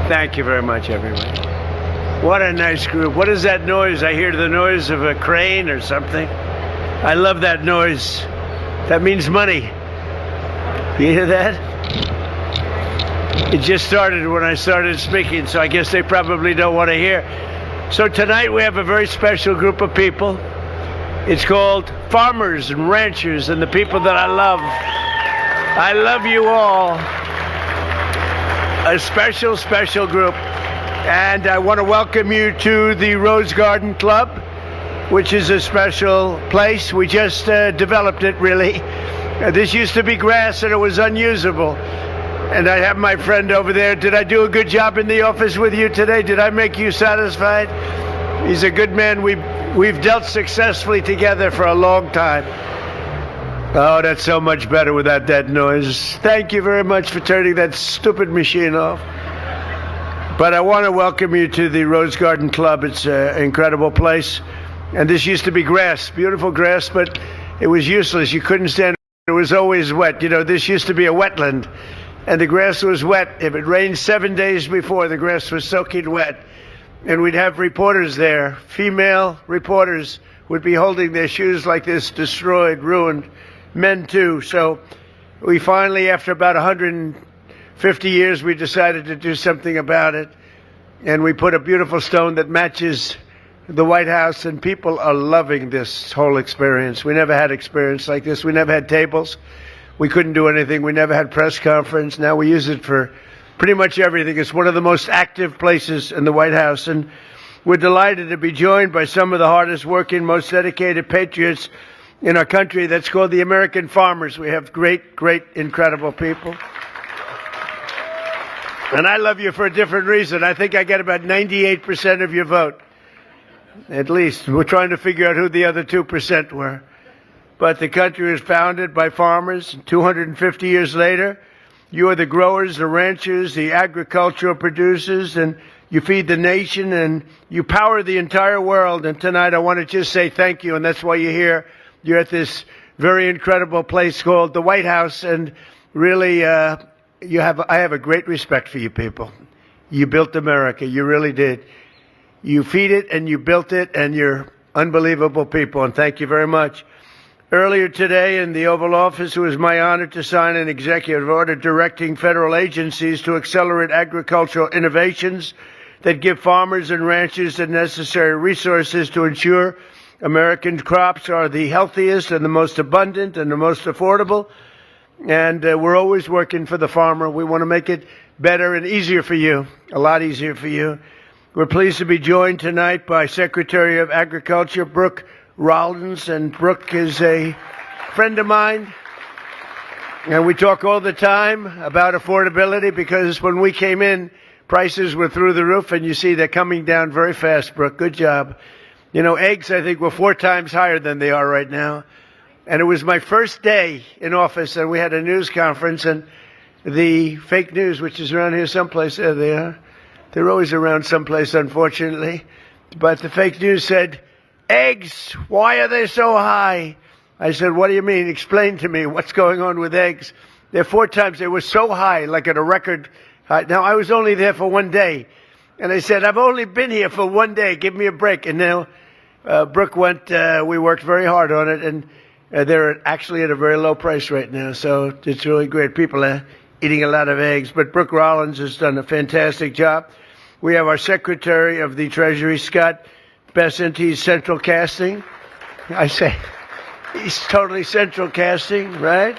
Thank you very much, everybody. What a nice group. What is that noise? I hear the noise of a crane or something. I love that noise. That means money. You hear that? It just started when I started speaking, so I guess they probably don't want to hear. So tonight we have a very special group of people. It's called Farmers and Ranchers and the people that I love. I love you all. A special, special group. And I want to welcome you to the Rose Garden Club, which is a special place. We just developed it, really. This used to be grass and it was unusable. And I have my friend over there. Did I do a good job in the office with you today? Did I make you satisfied? He's a good man. We've dealt successfully together for a long time. Oh, that's so much better without that noise. Thank you very much for turning that stupid machine off. But I want to welcome you to the Rose Garden Club. It's an incredible place. And this used to be grass, beautiful grass, but it was useless. You couldn't stand it. It was always wet. You know, this used to be a wetland. And the grass was wet. If it rained 7 days before, the grass was soaking wet. And we'd have reporters there. Female reporters would be holding their shoes like this, destroyed, ruined. Men too. So we finally, after about 150 years, we decided to do something about it. And we put a beautiful stone that matches the White House, and people are loving this whole experience. We never had experience like this. We never had tables. We couldn't do anything. We never had press conference. Now we use it for pretty much everything. It's one of the most active places in the White House. And we're delighted to be joined by some of the hardest working, most dedicated patriots in our country. That's called the American Farmers. We have great, incredible people. And I love you for a different reason. I think I get about 98% of your vote. At least. We're trying to figure out who the other 2% were. But the country was founded by farmers. 250 years later, you are the growers, the ranchers, the agricultural producers, and you feed the nation, and you power the entire world. And tonight I want to just say thank you, and that's why you're here. You're at this very incredible place called the White House, and really, I have a great respect for you people. You built America. You really did. You feed it, and you built it, and you're unbelievable people, and thank you very much. Earlier today in the Oval Office, it was my honor to sign an executive order directing federal agencies to accelerate agricultural innovations that give farmers and ranchers the necessary resources to ensure American crops are the healthiest and the most abundant and the most affordable. And we're always working for the farmer. We want to make it better and easier for you, a lot easier for you. We're pleased to be joined tonight by Secretary of Agriculture, Brooke Rollins, and Brooke is a friend of mine, and we talk all the time about affordability because when we came in, prices were through the roof, and you see they're coming down very fast, Brooke. Good job. You know, eggs, I think, were 4 times higher than they are right now, and it was my first day in office, and we had a news conference, and the fake news, which is around here someplace, there they are. They're always around someplace, unfortunately, but the fake news said, eggs, why are they so high? I said, what do you mean? Explain to me what's going on with eggs. They're 4 times. They were so high, like at a record high. Now, I was only there for 1 day. And I said, I've only been here for 1 day. Give me a break. And now Brooke went, we worked very hard on it. And they're actually at a very low price right now. So it's really great. People are eating a lot of eggs. But Brooke Rollins has done a fantastic job. We have our Secretary of the Treasury, Scott Bessent. He's central casting. I say, he's totally central casting, right?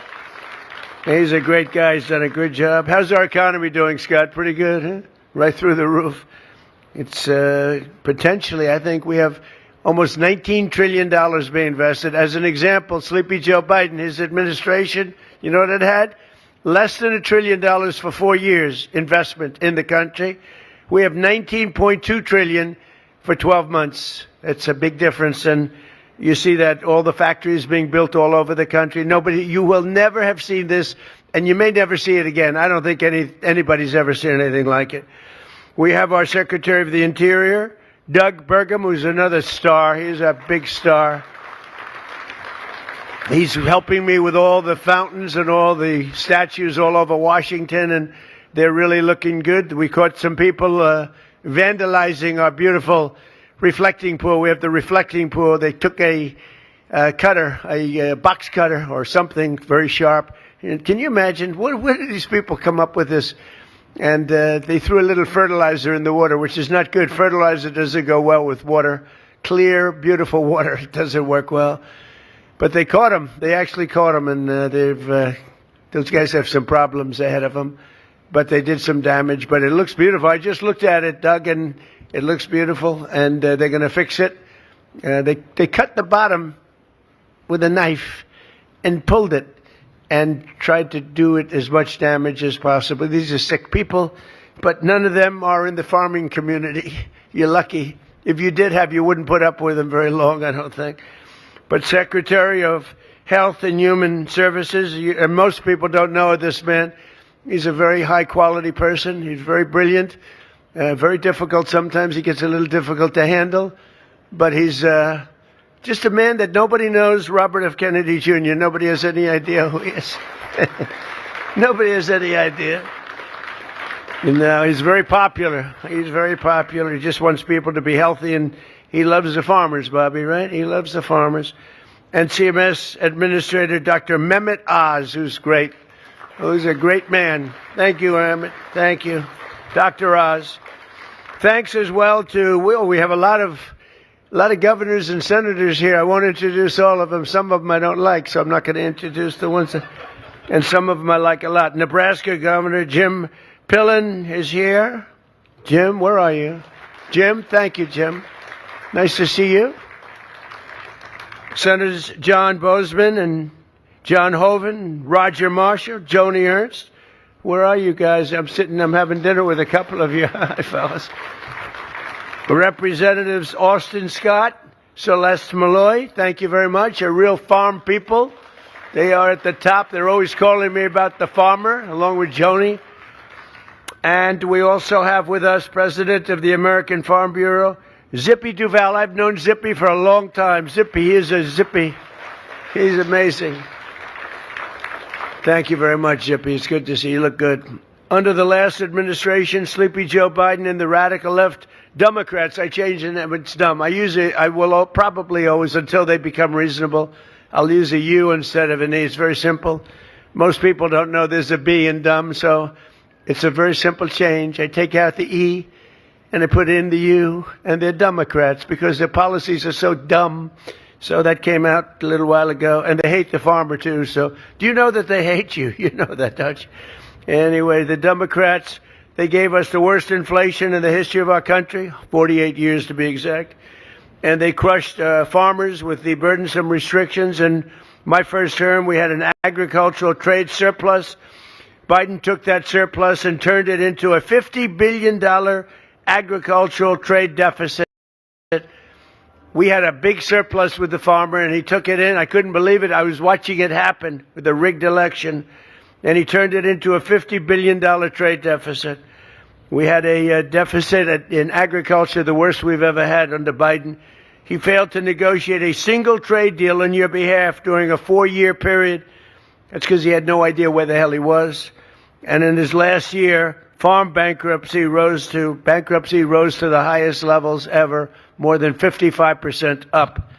He's a great guy. He's done a good job. How's our economy doing, Scott? Pretty good, huh? Right through the roof. It's potentially, I think we have almost $19 trillion being invested. As an example, Sleepy Joe Biden, his administration, you know what it had? Less than $1 trillion for 4 years investment in the country. We have $19.2 trillion for 12 months. It's a big difference, and you see that all the factories being built all over the country. You will never have seen this, and you may never see it again. I don't think anybody's ever seen anything like it. We have our Secretary of the Interior, Doug Burgum, who's another star. He's a big star. He's helping me with all the fountains and all the statues all over Washington, and they're really looking good. We caught some people vandalizing our beautiful reflecting pool. We have the reflecting pool. They took a cutter, a box cutter or something very sharp. And can you imagine, where did these people come up with this? And they threw a little fertilizer in the water, which is not good. Fertilizer doesn't go well with water. Clear, beautiful water, it doesn't work well. But they caught him. They actually caught him, and those guys have some problems ahead of them. But they did some damage. But it looks beautiful. I just looked at it, Doug, and it looks beautiful. And they're going to fix it. They cut the bottom with a knife and pulled it and tried to do it as much damage as possible. These are sick people, but none of them are in the farming community. You're lucky. If you did have, you wouldn't put up with them very long, I don't think. But Secretary of Health and Human Services, and most people don't know this man. He's a very high-quality person. He's very brilliant, very difficult sometimes. He gets a little difficult to handle, but he's just a man that nobody knows, Robert F. Kennedy Jr. Nobody has any idea who he is. Nobody has any idea. And he's very popular. He's very popular. He just wants people to be healthy, and he loves the farmers, Bobby, right? He loves the farmers. And CMS Administrator Dr. Mehmet Oz, who's great. Who's a great man. Thank you, Mehmet. Thank you. Dr. Oz. Thanks as well to Will. We have a lot of governors and senators here. I won't introduce all of them. Some of them I don't like, so I'm not going to introduce the ones and some of them I like a lot. Nebraska Governor Jim Pillen is here. Jim, where are you? Jim, thank you, Jim. Nice to see you. Senators John Boozman and John Hoeven, Roger Marshall, Joni Ernst. Where are you guys? I'm having dinner with a couple of you. Hi, fellas. Representatives Austin Scott, Celeste Malloy, thank you very much. Are real farm people. They are at the top. They're always calling me about the farmer, along with Joni. And we also have with us President of the American Farm Bureau, Zippy Duval. I've known Zippy for a long time. Zippy is a Zippy. He's amazing. Thank you very much, Zippy. It's good to see you. You look good. Under the last administration, Sleepy Joe Biden and the radical left Democrats, I changed the name. It's dumb. I will probably always, until they become reasonable, I'll use a U instead of an E. It's very simple. Most people don't know there's a B in dumb, so it's a very simple change. I take out the E and I put in the U, and they're Democrats because their policies are so dumb. So that came out a little while ago, and they hate the farmer too. So do you know that they hate you? You know that, don't you? Anyway, the Democrats, they gave us the worst inflation in the history of our country, 48 years to be exact. And they crushed farmers with the burdensome restrictions. In my first term, we had an agricultural trade surplus. Biden took that surplus and turned it into a $50 billion agricultural trade deficit. We had a big surplus with the farmer, and he took it in. I couldn't believe it. I was watching it happen with the rigged election. And he turned it into a $50 billion trade deficit. We had a deficit in agriculture, the worst we've ever had under Biden. He failed to negotiate a single trade deal on your behalf during a 4-year period. That's because he had no idea where the hell he was. And in his last year, farm bankruptcy rose to the highest levels ever, more than 55% up.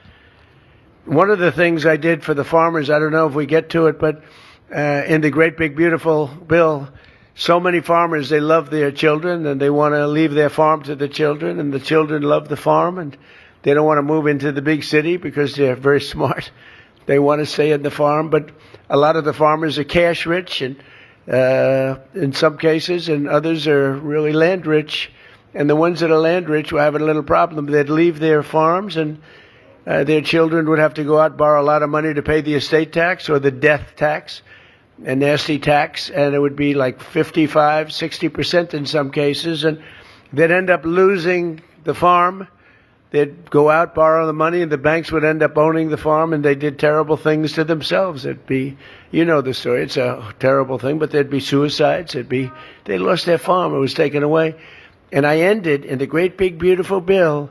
One of the things I did for the farmers, I don't know if we get to it, but in the great big beautiful bill, so many farmers, they love their children and they want to leave their farm to the children, and the children love the farm and they don't want to move into the big city because they're very smart. They want to stay in the farm, but a lot of the farmers are cash rich, and in some cases, and others are really land rich. And the ones that are land rich were having a little problem. They'd leave their farms, and their children would have to go out and borrow a lot of money to pay the estate tax or the death tax, a nasty tax, and it would be like 55, 60% in some cases, and they'd end up losing the farm. They'd go out, borrow the money, and the banks would end up owning the farm, and they did terrible things to themselves. It'd be, you know the story, it's a terrible thing, but there'd be suicides, they lost their farm, it was taken away. And I ended, in the great big beautiful bill,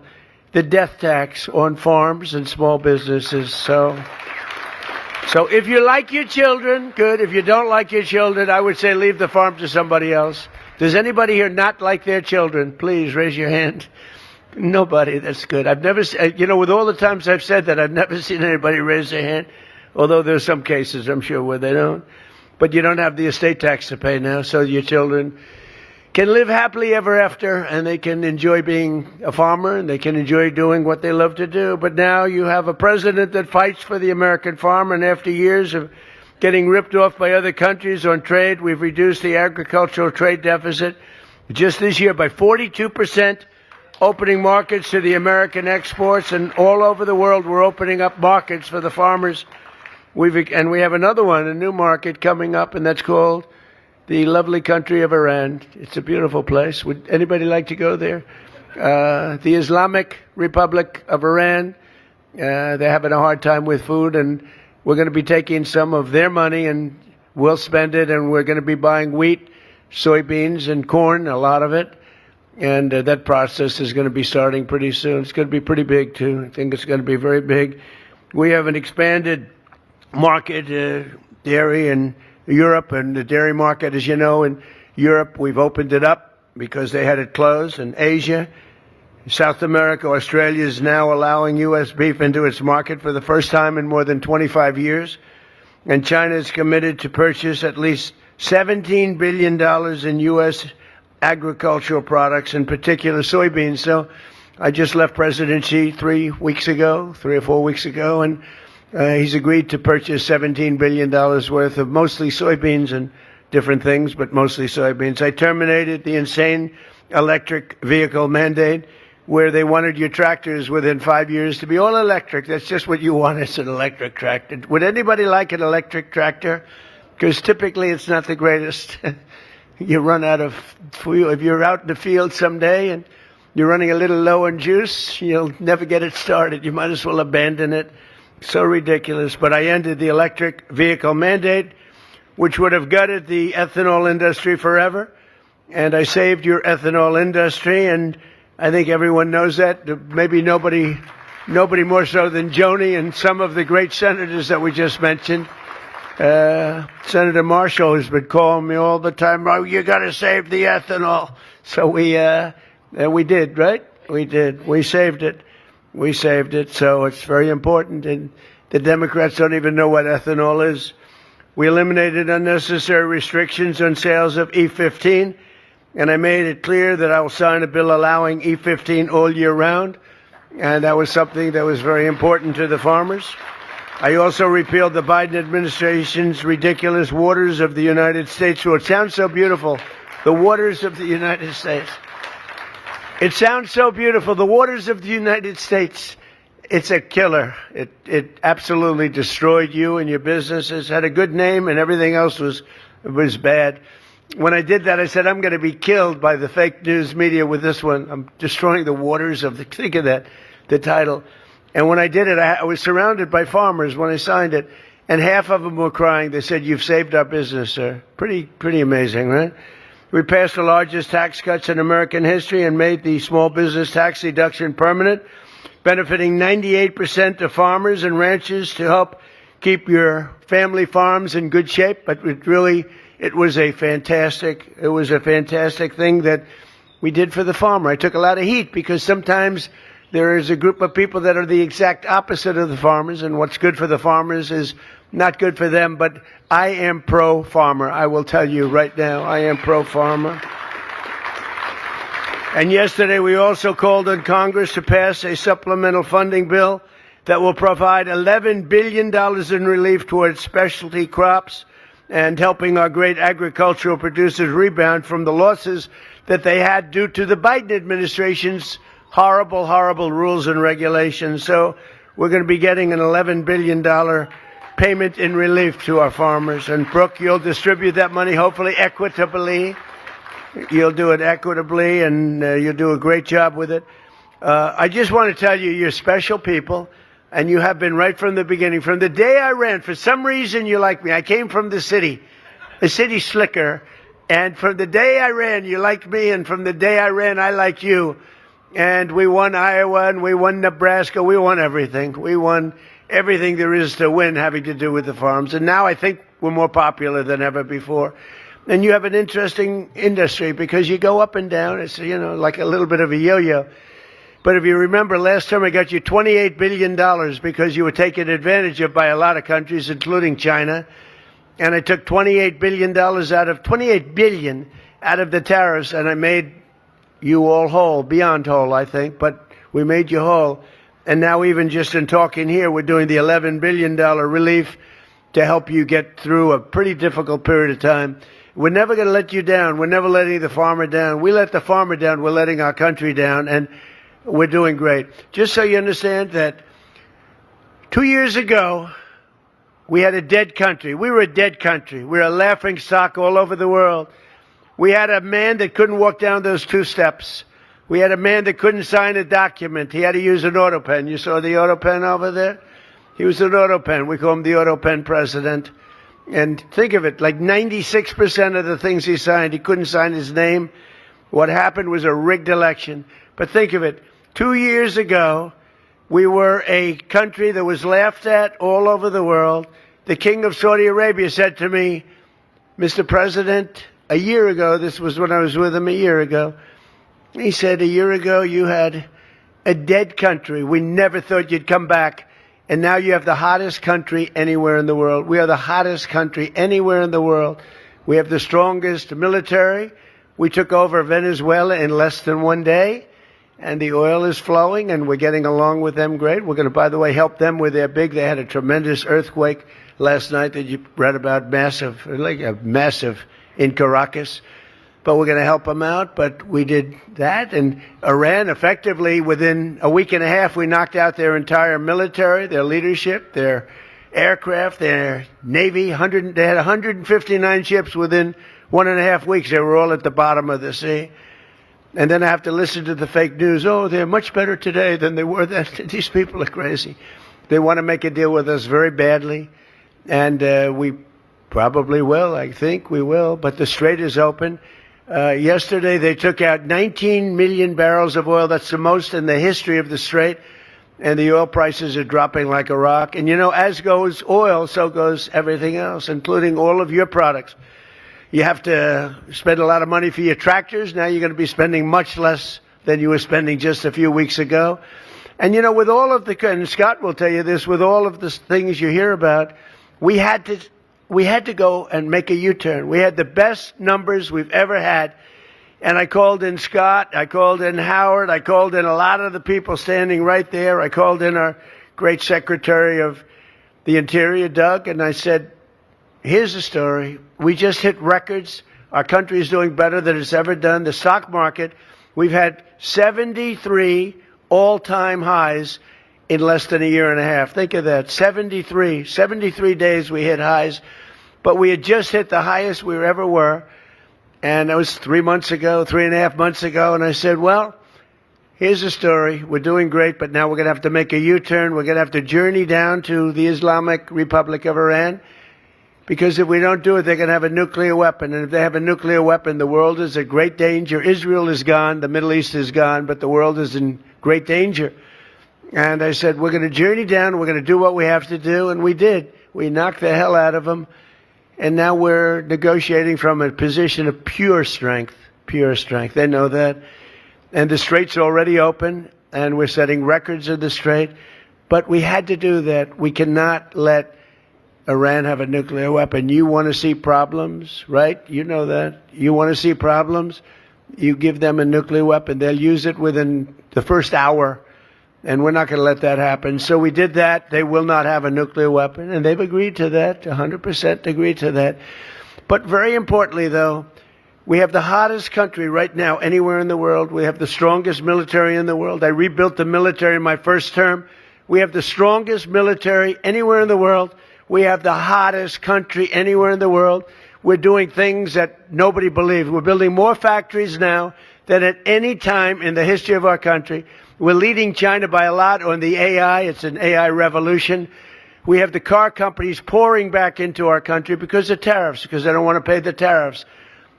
the death tax on farms and small businesses. So So if you like your children, good. If you don't like your children, I would say leave the farm to somebody else. Does anybody here not like their children? Please raise your hand. Nobody. That's good. I've never, with all the times I've said that, I've never seen anybody raise their hand. Although there's some cases, I'm sure, where they don't. But you don't have the estate tax to pay now, so your children can live happily ever after, and they can enjoy being a farmer, and they can enjoy doing what they love to do. But now you have a president that fights for the American farmer, and after years of getting ripped off by other countries on trade, we've reduced the agricultural trade deficit just this year by 42%, opening markets to the American exports, and all over the world we're opening up markets for the farmers. And we have another one, a new market coming up, and that's called the lovely country of Iran. It's a beautiful place. Would anybody like to go there? The Islamic Republic of Iran, they're having a hard time with food, and we're going to be taking some of their money and we'll spend it, and we're going to be buying wheat, soybeans, and corn, a lot of it. And that process is going to be starting pretty soon. It's going to be pretty big, too. I think it's going to be very big. We have an expanded market, dairy in Europe, and the dairy market, as you know, in Europe, we've opened it up because they had it closed. In Asia, South America, Australia is now allowing U.S. beef into its market for the first time in more than 25 years. And China is committed to purchase at least $17 billion in U.S. agricultural products, in particular soybeans. So I just left President Xi 3 or 4 weeks ago, and he's agreed to purchase $17 billion worth of mostly soybeans and different things, but mostly soybeans. I terminated the insane electric vehicle mandate where they wanted your tractors within 5 years to be all electric. That's just what you want, is an electric tractor. Would anybody like an electric tractor? Because typically it's not the greatest. You run out of fuel. If you're out in the field someday and you're running a little low on juice, you'll never get it started. You might as well abandon it. So ridiculous. But I ended the electric vehicle mandate, which would have gutted the ethanol industry forever. And I saved your ethanol industry, and I think everyone knows that. Maybe nobody more so than Joni and some of the great senators that we just mentioned. Senator Marshall has been calling me all the time, "Oh, you got to save the ethanol." So we did, right? We did. We saved it. We saved it. So it's very important. And the Democrats don't even know what ethanol is. We eliminated unnecessary restrictions on sales of E15. And I made it clear that I will sign a bill allowing E15 all year round. And that was something that was very important to the farmers. I also repealed the Biden administration's ridiculous Waters of the United States rule. It sounds so beautiful. The Waters of the United States. It sounds so beautiful. The Waters of the United States. It's a killer. It absolutely destroyed you and your businesses. Had a good name, and everything else was bad. When I did that, I said, I'm going to be killed by the fake news media with this one. I'm destroying the waters of the, think of that, the title. And when I did it, I was surrounded by farmers when I signed it, and half of them were crying. They said, "You've saved our business, sir." Pretty amazing, right? We passed the largest tax cuts in American history and made the small business tax deduction permanent, benefiting 98% of farmers and ranchers to help keep your family farms in good shape. But it was a fantastic thing that we did for the farmer. I took a lot of heat because sometimes there is a group of people that are the exact opposite of the farmers, and what's good for the farmers is not good for them. But I am pro-farmer. I will tell you right now, I am pro-farmer. And yesterday we also called on Congress to pass a supplemental funding bill that will provide $11 billion in relief towards specialty crops and helping our great agricultural producers rebound from the losses that they had due to the Biden administration's horrible rules and regulations. So we're going to be getting an $11 billion payment in relief to our farmers. And Brooke, you'll distribute that money, hopefully equitably. You'll do it equitably, and you'll do a great job with it. I just want to tell you, you're special people, and you have been right from the beginning. From the day I ran, for some reason you like me. I came from the city slicker, and from the day I ran, you liked me, and from the day I ran, I liked you. And we won Iowa, and we won Nebraska. We won everything. We won everything there is to win having to do with the farms. And now I think we're more popular than ever before. And you have an interesting industry because you go up and down. It's, like a little bit of a yo-yo. But if you remember, last term I got you $28 billion because you were taken advantage of by a lot of countries, including China. And I took $28 billion out of the tariffs, and I made you all whole, beyond whole, I think, but we made you whole. And now even just in talking here, we're doing the $11 billion relief to help you get through a pretty difficult period of time. We're never going to let you down. We're never letting the farmer down. We let the farmer down. We're letting our country down, and we're doing great. Just so you understand that 2 years ago, we had a dead country. We were a dead country. We were a laughing stock all over the world. We had a man that couldn't walk down those 2 steps. We had a man that couldn't sign a document. He had to use an auto pen. You saw the auto pen over there? He was an auto pen. We call him the auto pen president. And think of it, like 96% of the things he signed, he couldn't sign his name. What happened was a rigged election. But think of it, 2 years ago, we were a country that was laughed at all over the world. The king of Saudi Arabia said to me, Mr. President, a year ago, this was when I was with him a year ago, he said, a year ago you had a dead country. We never thought you'd come back. And now you have the hottest country anywhere in the world. We are the hottest country anywhere in the world. We have the strongest military. We took over Venezuela in less than 1 day. And the oil is flowing, and we're getting along with them great. We're going to, by the way, help them with their they had a tremendous earthquake last night that you read about, massive in Caracas. But we're going to help them out. But we did that. And Iran, effectively, within a week and a half, we knocked out their entire military, their leadership, their aircraft, their navy. They had 159 ships within 1.5 weeks. They were all at the bottom of the sea. And then I have to listen to the fake news. Oh, they're much better today than they were then. These people are crazy. They want to make a deal with us very badly. And we probably will. I think we will. But the strait is open. Yesterday, they took out 19 million barrels of oil. That's the most in the history of the strait. And the oil prices are dropping like a rock. And, as goes oil, so goes everything else, including all of your products. You have to spend a lot of money for your tractors. Now you're going to be spending much less than you were spending just a few weeks ago. And, with all of and Scott will tell you this, with all of the things you hear about, we had to go and make a U-turn. We had the best numbers we've ever had. And I called in Scott, I called in Howard, I called in a lot of the people standing right there. I called in our great Secretary of the Interior, Doug, and I said, here's the story. We just hit records. Our country is doing better than it's ever done. The stock market, we've had 73 all-time highs in less than a year and a half. Think of that, 73 days we hit highs. But we had just hit the highest we ever were. And that was 3.5 months ago. And I said, well, here's the story. We're doing great, but now we're going to have to make a U-turn. We're going to have to journey down to the Islamic Republic of Iran. Because if we don't do it, they're going to have a nuclear weapon. And if they have a nuclear weapon, the world is in great danger. Israel is gone. The Middle East is gone. But the world is in great danger. And I said, we're going to journey down. We're going to do what we have to do. And we did. We knocked the hell out of them. And now we're negotiating from a position of pure strength. Pure strength. They know that. And the strait's already open. And we're setting records in the strait. But we had to do that. We cannot let Iran have a nuclear weapon. You want to see problems, right? You know that. You want to see problems? You give them a nuclear weapon. They'll use it within the first hour. And we're not going to let that happen. So we did that. They will not have a nuclear weapon. And they've agreed to that, 100% agreed to that. But very importantly, though, we have the hottest country right now anywhere in the world. We have the strongest military in the world. I rebuilt the military in my first term. We have the strongest military anywhere in the world. We have the hottest country anywhere in the world. We're doing things that nobody believed. We're building more factories now than at any time in the history of our country. We're leading China by a lot on the AI. It's an AI revolution. We have the car companies pouring back into our country because of tariffs, because they don't want to pay the tariffs.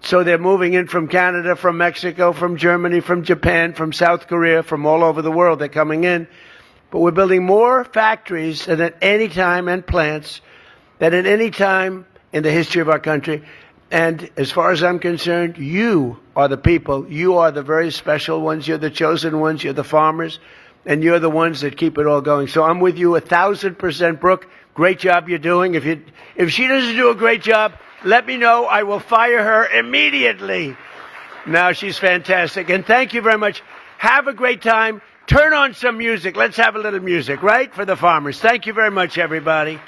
So they're moving in from Canada, from Mexico, from Germany, from Japan, from South Korea, from all over the world. They're coming in. but we're building more factories than at any time and plants than at any time in the history of our country. And as far as I'm concerned, you are the people. You are the very special ones. You're the chosen ones. You're the farmers. And you're the ones that keep it all going. So I'm with you 1,000%, Brooke. Great job you're doing. If she doesn't do a great job, let me know. I will fire her immediately. Now, she's fantastic. And thank you very much. Have a great time. Turn on some music. Let's have a little music, right, for the farmers. Thank you very much, everybody.